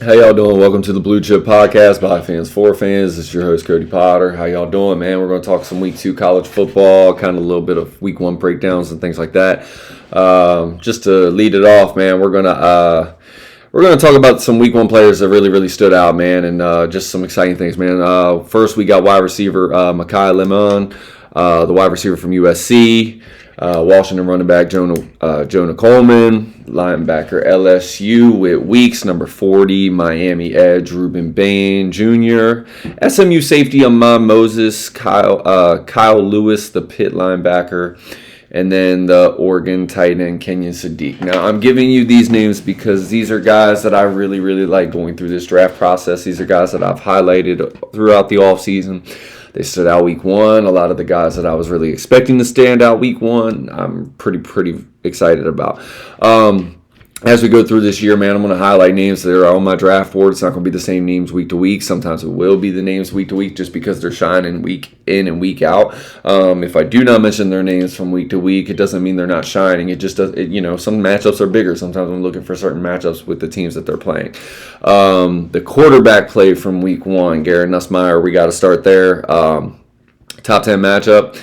How y'all doing? Welcome to the Blue Chip Podcast by fans for fans. This is your host Cody Potter. How y'all doing, man? We're going to talk some Week 2 college football, kind of a little bit of Week 1 breakdowns and things like that. Just to lead it off, man, we're gonna talk about some Week 1 players that really stood out, man, and just some exciting things, man. First, we got wide receiver Makai Lemon, the wide receiver from USC. Washington running back Jonah Coleman, linebacker LSU with Weeks, number 40, Miami edge Ruben Bain Jr., SMU safety Amon Moses, Kyle Lewis, the Pitt linebacker, and then the Oregon tight end Kenyon Sadiq. Now, I'm giving you these names because these are guys that I really like going through this draft process. These are guys that I've highlighted throughout the offseason. They stood out Week 1. A lot of the guys that I was really expecting to stand out Week 1, I'm pretty excited about. As we go through this year, man, I'm going to highlight names that are on my draft board. It's not going to be the same names week to week. Sometimes it will be the names week to week just because they're shining week in and week out. If I do not mention their names from week to week, it doesn't mean they're not shining. It just does, some matchups are bigger. Sometimes I'm looking for certain matchups with the teams that they're playing. The quarterback play from Week 1, Garrett Nussmeier, we got to start there. Top 10 matchup.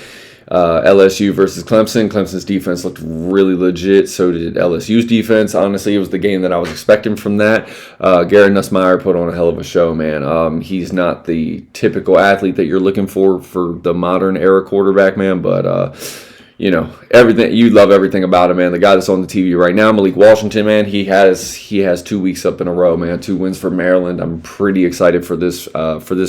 LSU versus Clemson. Clemson's defense looked really legit. So did LSU's defense. Honestly, it was the game that I was expecting from that. Garrett Nussmeier put on a hell of a show, man. He's not the typical athlete that you're looking for the modern era quarterback, man. But everything, you love everything about him, man. The guy that's on the TV right now, Malik Washington, man, he has 2 weeks up in a row, man. 2 wins for Maryland. I'm pretty excited for this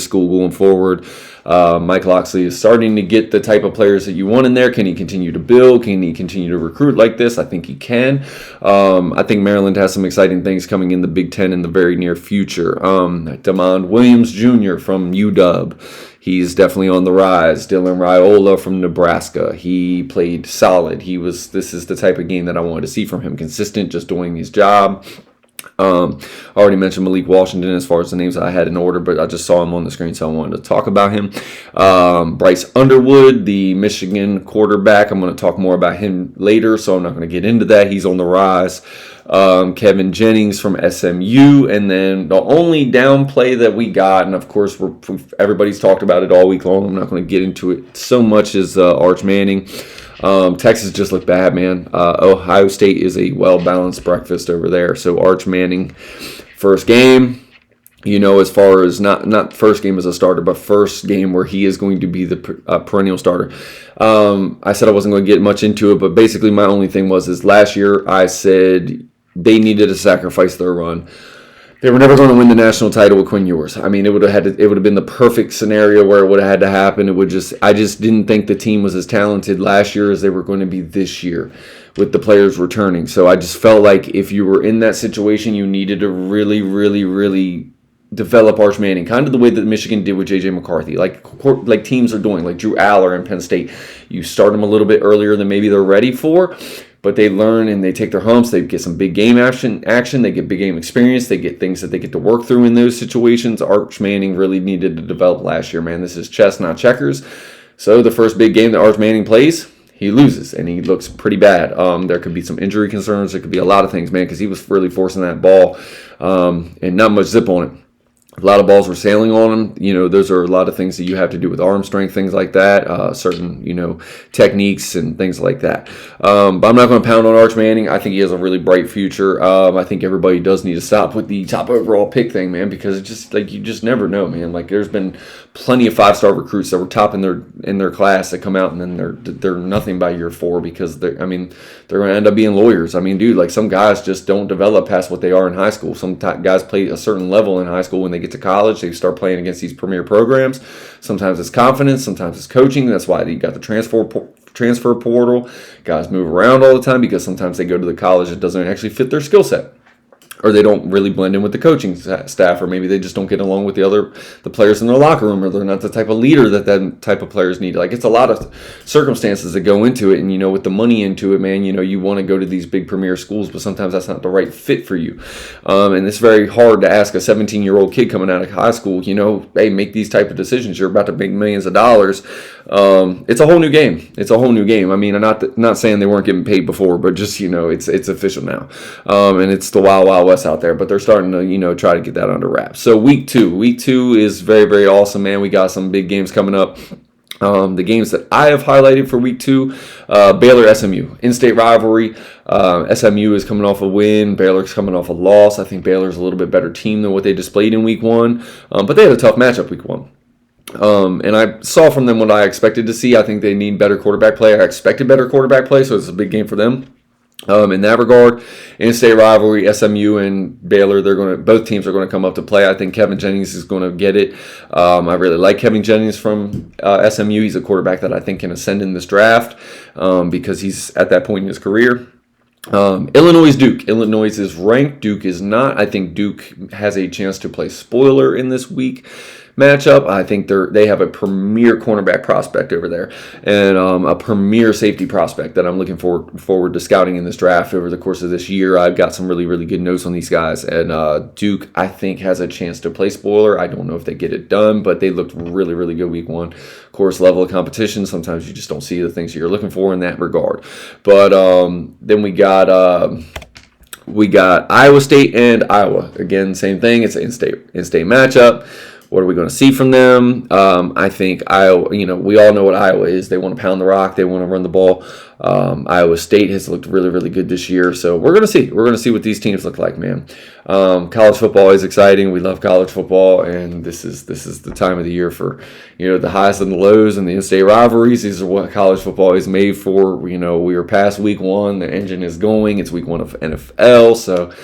school going forward. Mike Locksley is starting to get the type of players that you want in there. Can he continue to build? Can he continue to recruit like this? I think he can. I think Maryland has some exciting things coming in the Big Ten in the very near future. Damond Williams Jr. from UW. He's definitely on the rise. Dylan Raiola from Nebraska. He played solid. This is the type of game that I wanted to see from him. Consistent, just doing his job. I already mentioned Malik Washington as far as the names I had in order, but I just saw him on the screen, so I wanted to talk about him. Bryce Underwood, the Michigan quarterback. I'm going to talk more about him later, so I'm not going to get into that. He's on the rise. Kevin Jennings from SMU, and then the only down play that we got, and of course everybody's talked about it all week long. I'm not going to get into it so much as Arch Manning. Texas just looked bad, man. Ohio State is a well-balanced breakfast over there. So Arch Manning, first game, as far as not first game as a starter, but first game where he is going to be the perennial starter. I said I wasn't going to get much into it, but basically my only thing is last year I said they needed to sacrifice their run. They were never going to win the national title with Quinn Ewers. I mean, it would have been the perfect scenario where it would have had to happen. I just didn't think the team was as talented last year as they were going to be this year with the players returning. So I just felt like if you were in that situation, you needed to really develop Arch Manning, kind of the way that Michigan did with J.J. McCarthy, like teams are doing, like Drew Aller in Penn State. You start them a little bit earlier than maybe they're ready for, but they learn and they take their humps. They get some big game action. They get big game experience. They get things that they get to work through in those situations. Arch Manning really needed to develop last year, man. This is chess, not checkers. So the first big game that Arch Manning plays, he loses, and he looks pretty bad. There could be some injury concerns. There could be a lot of things, man, because he was really forcing that ball and not much zip on it. A lot of balls were sailing on him. Those are a lot of things that you have to do with arm strength, things like that, certain, techniques and things like that. But I'm not going to pound on Arch Manning. I think he has a really bright future. I think everybody does need to stop with the top overall pick thing, man, because it's just you just never know, man. Like there's been plenty of 5-star recruits that were top in their class that come out and then they're nothing by year 4 because they're going to end up being lawyers. I mean, dude, like some guys just don't develop past what they are in high school. Some guys play a certain level in high school. When they get to college, they start playing against these premier programs. Sometimes it's confidence, sometimes it's coaching. That's why you got the transfer portal. Guys move around all the time because sometimes they go to the college that doesn't actually fit their skill set, or they don't really blend in with the coaching staff, or maybe they just don't get along with the players in their locker room, or they're not the type of leader that type of players need. Like, it's a lot of circumstances that go into it, and, with the money into it, man, you want to go to these big premier schools, but sometimes that's not the right fit for you. And it's very hard to ask a 17-year-old kid coming out of high school, hey, make these type of decisions. You're about to make millions of dollars. It's a whole new game. I mean, I'm not saying they weren't getting paid before, but just, it's official now. And it's the wild, wild West out there, but they're starting to, try to get that under wraps. So week two is very, very awesome, man. We got some big games coming up. The games that I have highlighted for week 2, Baylor SMU, in-state rivalry. SMU is coming off a win. Baylor's coming off a loss. I think Baylor's a little bit better team than what they displayed in week 1, but they had a tough matchup week 1. And I saw from them what I expected to see. I think they need better quarterback play. I expected better quarterback play, so it's a big game for them. In that regard, in-state rivalry, SMU and Baylor, both teams are going to come up to play. I think Kevin Jennings is going to get it. I really like Kevin Jennings from SMU. He's a quarterback that I think can ascend in this draft because he's at that point in his career. Illinois Duke. Illinois is ranked. Duke is not. I think Duke has a chance to play spoiler in this week matchup. I think they have a premier cornerback prospect over there and a premier safety prospect that I'm looking forward to scouting in this draft over the course of this year. I've got some really, really good notes on these guys, and Duke, I think, has a chance to play spoiler. I don't know if they get it done, but they looked really, really good week 1. Of course, level of competition, sometimes you just don't see the things that you're looking for in that regard. But then we got Iowa State and Iowa. Again, same thing. It's an in-state matchup. What are we going to see from them? I think Iowa, we all know what Iowa is. They want to pound the rock. They want to run the ball. Iowa State has looked really, really good this year. So we're going to see. We're going to see what these teams look like, man. College football is exciting. We love college football, and this is the time of the year for, the highs and the lows and the in-state rivalries. These are what college football is made for. We are past week 1. The engine is going. It's week 1 of NFL. So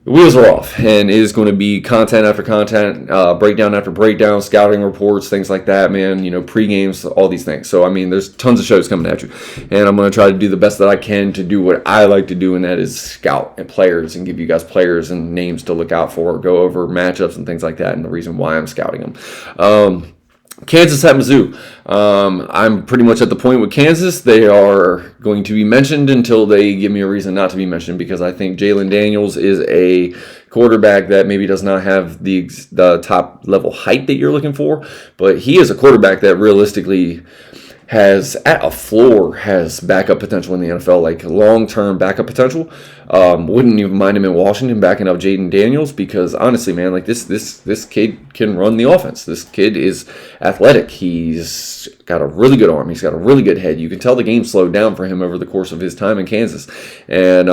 the wheels are off, and it is going to be content after content, breakdown after breakdown, scouting reports, things like that, man, pre-games, all these things. So, there's tons of shows coming at you, and I'm going to try to do the best that I can to do what I like to do, and that is scout and players and give you guys players and names to look out for, go over matchups and things like that, and the reason why I'm scouting them. Kansas at Mizzou. I'm pretty much at the point with Kansas. They are going to be mentioned until they give me a reason not to be mentioned, because I think Jalen Daniels is a quarterback that maybe does not have the top level height that you're looking for, but he is a quarterback that realistically has at a floor has backup potential in the NFL, like long-term backup potential. Wouldn't even mind him in Washington backing up Jaden Daniels, because honestly, man, like this kid can run the offense. This kid is athletic. He's got a really good arm. He's got a really good head. You can tell the game slowed down for him over the course of his time in Kansas. And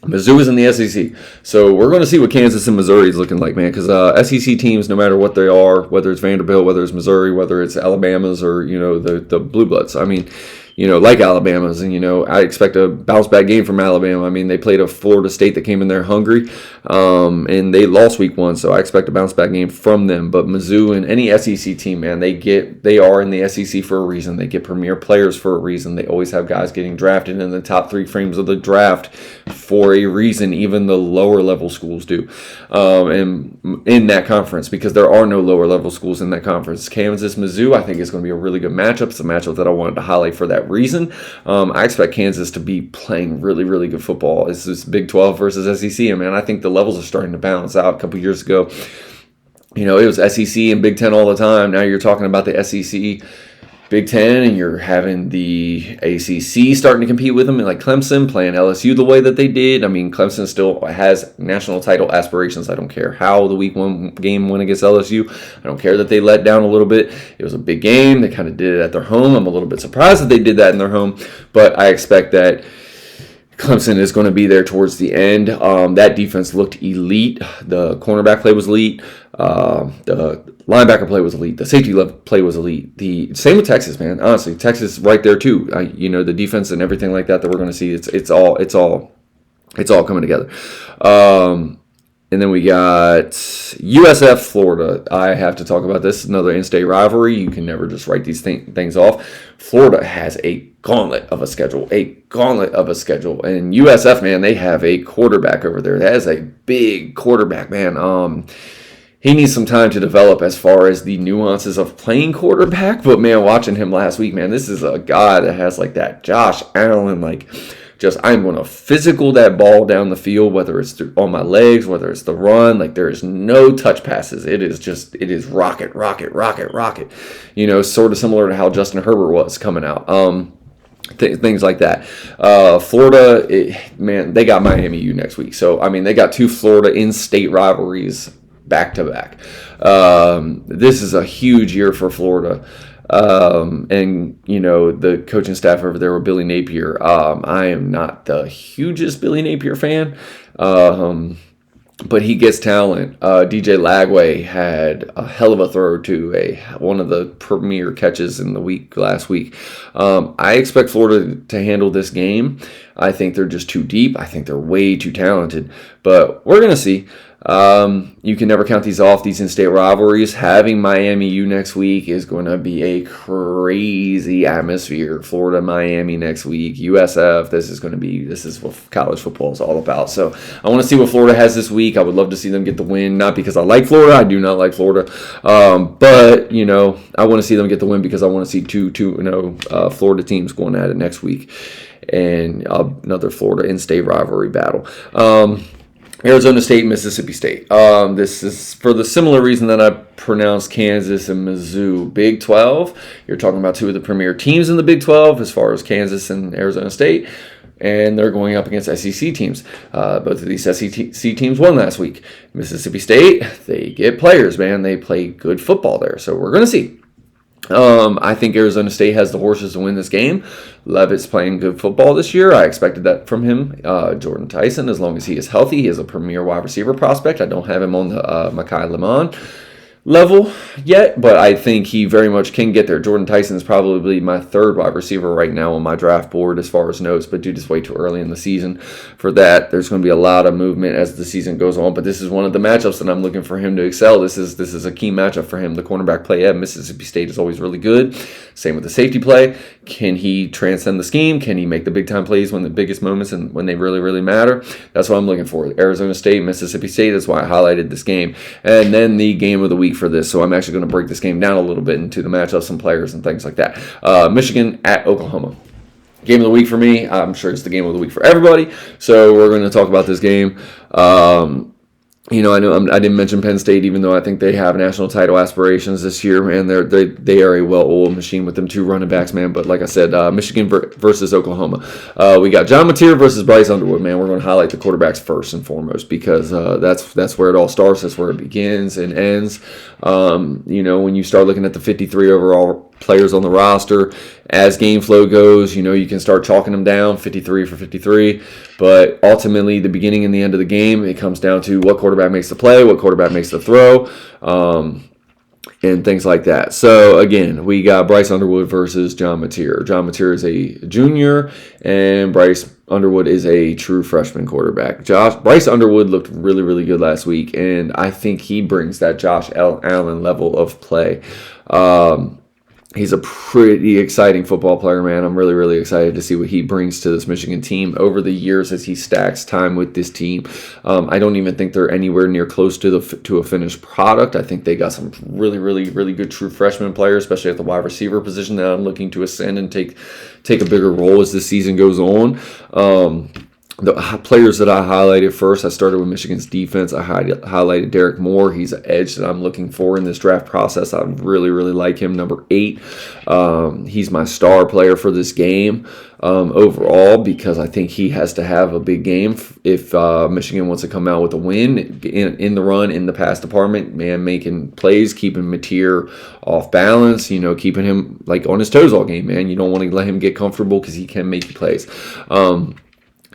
Mizzou is in the SEC, so we're going to see what Kansas and Missouri is looking like, man, because SEC teams, no matter what they are, whether it's Vanderbilt, whether it's Missouri, whether it's Alabama's or, the Blue Bloods, like Alabama's, and, I expect a bounce-back game from Alabama. They played a Florida State that came in there hungry, and they lost week 1, so I expect a bounce-back game from them. But Mizzou and any SEC team, man, they are in the SEC for a reason. They get premier players for a reason. They always have guys getting drafted in the top 3 frames of the draft for a reason. Even the lower-level schools do, and in that conference, because there are no lower-level schools in that conference. Kansas, Mizzou, I think is going to be a really good matchup. It's a matchup that I wanted to highlight for that reason. I expect Kansas to be playing really, really good football. It's this Big 12 versus SEC, and man, I think the levels are starting to balance out. A couple years ago, it was SEC and Big 10 all the time. Now you're talking about the SEC, Big 10, and you're having the ACC starting to compete with them, and like Clemson playing LSU the way that they did. Clemson still has national title aspirations. I don't care how the week 1 game went against LSU. I don't care that they let down a little bit. It was a big game. They kind of did it at their home. I'm a little bit surprised that they did that in their home, but I expect that Clemson is going to be there towards the end. That defense looked elite. The cornerback play was elite. The linebacker play was elite. The safety play was elite. The same with Texas, man. Honestly, Texas right there too. The defense and everything like that we're going to see. It's all coming together. And then we got USF Florida. I have to talk about this. Another in-state rivalry. You can never just write these things off. Florida has a gauntlet of a schedule. And USF, man, they have a quarterback over there. That is a big quarterback, man. He needs some time to develop as far as the nuances of playing quarterback. But, man, watching him last week, man, this is a guy that has like that Josh Allen, I'm going to physical that ball down the field, whether it's on my legs, whether it's the run. There is no touch passes. It is rocket. Sort of similar to how Justin Herbert was coming out. things like that. Florida, man, they got Miami U next week. So, I mean, they got two Florida in-state rivalries back to back. This is a huge year for Florida. And, you know, the coaching staff over there with Billy Napier. I am not the hugest Billy Napier fan. But he gets talent. DJ Lagway had a hell of a throw to one of the premier catches in the week last week. I expect Florida to handle this game. I think they're just too deep. I think they're way too talented. But we're going to see. You can never count these off, these in-state rivalries. Having Miami U next week is going to be a crazy atmosphere. Florida, Miami next week, USF. This is what college football is all about. So I want to see what Florida has this week. I would love to see them get the win, not because I like Florida. I do not like Florida. But, you know, I want to see them get the win because I want to see two Florida teams going at it next week. And another Florida in-state rivalry battle. Arizona State, Mississippi State. This is for the similar reason that I pronounced Kansas and Mizzou. Big 12, you're talking about two of the premier teams in the Big 12 as far as Kansas and Arizona State, and they're going up against SEC teams. Both of these SEC teams won last week. Mississippi State, they get players, man. They play good football there, so we're going to see. I think Arizona State has the horses to win this game. Leavitt's playing good football this year. I expected that from him. Jordan Tyson, as long as he is healthy, he is a premier wide receiver prospect. I don't have him on the Mekhi Lemon level yet, but I think he very much can get there. Jordan Tyson is probably my third wide receiver right now on my draft board as far as notes, but dude, it's way too early in the season for that. There's going to be a lot of movement as the season goes on, but this is one of the matchups that I'm looking for him to excel. This is a key matchup for him. The cornerback play at Mississippi State is always really good. Same with the safety play. Can he transcend the scheme? Can he make the big time plays when the biggest moments and when they really, really matter? That's what I'm looking for. Arizona State, Mississippi State. That's why I highlighted this game. And then the game of the week for this. So I'm actually going to break this game down a little bit into the matchups and players and things like that. Michigan at Oklahoma. Game of the week for me. I'm sure it's the game of the week for everybody. So we're going to talk about this game. I know I didn't mention Penn State, even though I think they have national title aspirations this year, man. They are a well-oiled machine with them two running backs, man. But like I said, Michigan versus Oklahoma. We got John Mateer versus Bryce Underwood, man. We're going to highlight the quarterbacks first and foremost because that's where it all starts. That's where it begins and ends. When you start looking at the 53 overall players on the roster, as game flow goes, you can start chalking them down 53 for 53. But ultimately, the beginning and the end of the game, it comes down to what quarterback makes the play, what quarterback makes the throw, and things like that. So, again, we got Bryce Underwood versus John Mateer. John Mateer is a junior, and Bryce Underwood is a true freshman quarterback. Bryce Underwood looked really, really good last week, and I think he brings that Josh Allen level of play. He's a pretty exciting football player, man. I'm really, really excited to see what he brings to this Michigan team over the years as he stacks time with this team. I don't even think they're anywhere near close to a finished product. I think they got some really, really, really good true freshman players, especially at the wide receiver position that I'm looking to ascend and take a bigger role as the season goes on. The players that I highlighted first, I started with Michigan's defense. I highlighted Derek Moore. He's an edge that I'm looking for in this draft process. I really, really like him. Number 8. He's my star player for this game overall because I think he has to have a big game if Michigan wants to come out with a win in the run, in the pass department. Man, making plays, keeping Mateer off balance, keeping him on his toes all game, man. You don't want to let him get comfortable because he can make plays.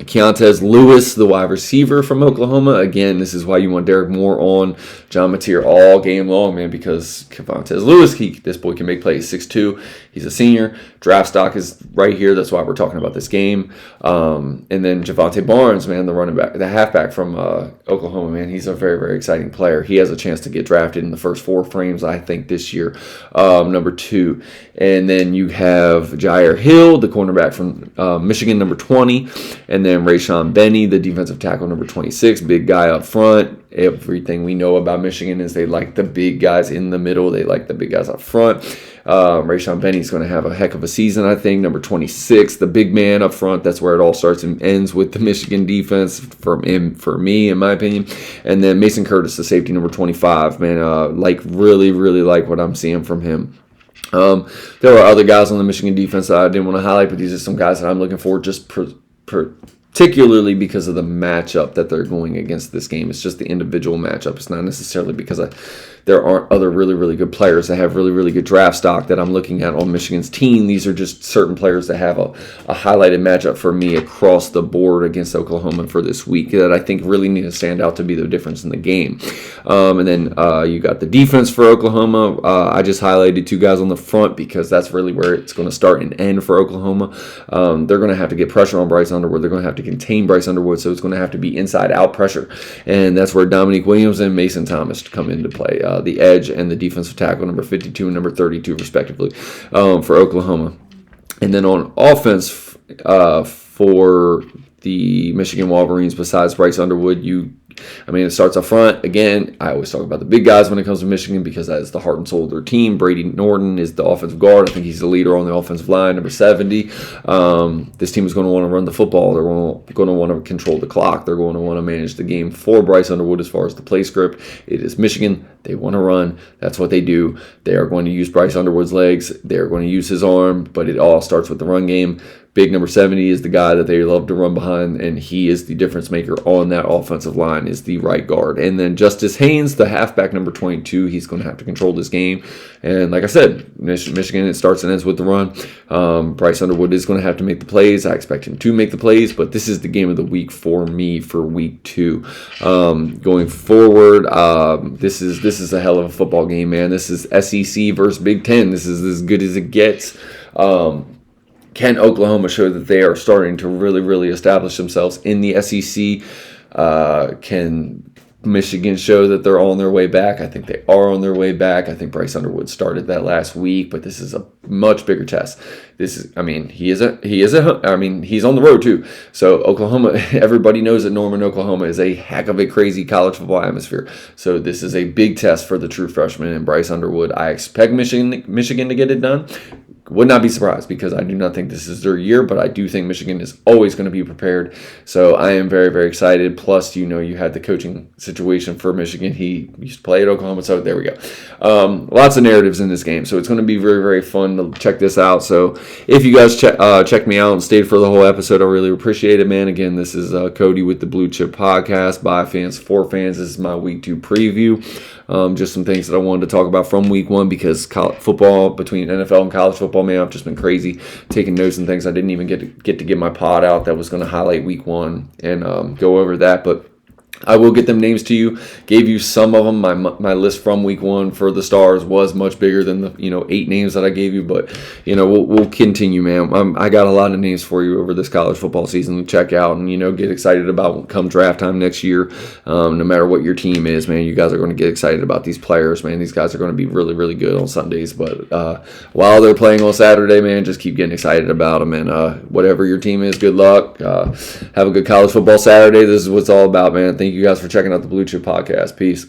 Keontez Lewis, the wide receiver from Oklahoma. Again, this is why you want Derek Moore on John Mateer all game long, man, because Keontez Lewis, this boy can make plays. 6'2", he's a senior. Draft stock is right here. That's why we're talking about this game. And then Javante Barnes, man, the running back, the halfback from Oklahoma, man, he's a very, very exciting player. He has a chance to get drafted in the first 4 frames, I think, this year. Number 2. And then you have Jair Hill, the cornerback from Michigan, number 20. And then Rayshawn Benny, the defensive tackle, number 26, big guy up front. Everything we know about Michigan is they like the big guys in the middle. They like the big guys up front. Rayshawn Benny's going to have a heck of a season, I think. Number 26, the big man up front. That's where it all starts and ends with the Michigan defense for me, in my opinion. And then Mason Curtis, the safety, number 25. Man, really, really like what I'm seeing from him. There were other guys on the Michigan defense that I didn't want to highlight, but these are some guys that I'm looking for just particularly because of the matchup that they're going against this game. It's just the individual matchup. It's not necessarily because there aren't other really, really good players that have really, really good draft stock that I'm looking at on Michigan's team. These are just certain players that have a highlighted matchup for me across the board against Oklahoma for this week that I think really need to stand out to be the difference in the game. And then you got the defense for Oklahoma. I just highlighted two guys on the front because that's really where it's going to start and end for Oklahoma. They're going to have to get pressure on Bryce Underwood. They're going to have to contain Bryce Underwood, so it's going to have to be inside-out pressure. And that's where Dominique Williams and Mason Thomas come into play. The edge and the defensive tackle, number 52 and number 32, respectively, for Oklahoma. And then on offense for the Michigan Wolverines, besides Bryce Underwood, it starts up front. Again, I always talk about the big guys when it comes to Michigan because that is the heart and soul of their team. Brady Norton is the offensive guard. I think he's the leader on the offensive line, number 70. This team is going to want to run the football. They're going to want to control the clock. They're going to want to manage the game for Bryce Underwood as far as the play script. It is Michigan. They want to run. That's what they do. They are going to use Bryce Underwood's legs. They are going to use his arm, but it all starts with the run game. Big number 70 is the guy that they love to run behind, and he is the difference maker on that offensive line, is the right guard. And then Justice Haynes, the halfback, number 22, he's going to have to control this game. And like I said, Michigan, it starts and ends with the run. Bryce Underwood is going to have to make the plays. I expect him to make the plays, but this is the game of the week for me for week 2. Going forward, this is a hell of a football game, man. This is SEC versus Big Ten. This is as good as it gets. Can Oklahoma show that they are starting to really, really establish themselves in the SEC? Can Michigan show that they're on their way back? I think they are on their way back. I think Bryce Underwood started that last week, but this is a much bigger test. He's on the road too. So Oklahoma, everybody knows that Norman, Oklahoma is a heck of a crazy college football atmosphere. So this is a big test for the true freshman and Bryce Underwood. I expect Michigan to get it done. Would not be surprised because I do not think this is their year, but I do think Michigan is always going to be prepared. So I am very, very excited. Plus, you had the coaching situation for Michigan. He used to play at Oklahoma, so there we go. Lots of narratives in this game, so it's going to be very, very fun to check this out. So if you guys check me out and stayed for the whole episode, I really appreciate it, man. Again, this is Cody with the Blue Chip Podcast by fans for fans. This is my week 2 preview. Just some things that I wanted to talk about from week 1 because football between NFL and college football, man, I've just been crazy taking notes and things. I didn't even get to get my pod out that was going to highlight week 1 and go over that, but I will get them names to you. Gave you some of them. My list from week 1 for the stars was much bigger than the 8 names that I gave you, but we'll continue, man. I got a lot of names for you over this college football season to check out and get excited about come draft time next year. No matter what your team is, man, you guys are going to get excited about these players, man. These guys are going to be really, really good on Sundays, but while they're playing on Saturday, man, just keep getting excited about them. And whatever your team is, good luck. Have a good college football Saturday. This is what it's all about, man. Thank you guys for checking out the Blue Chip Podcast. Peace.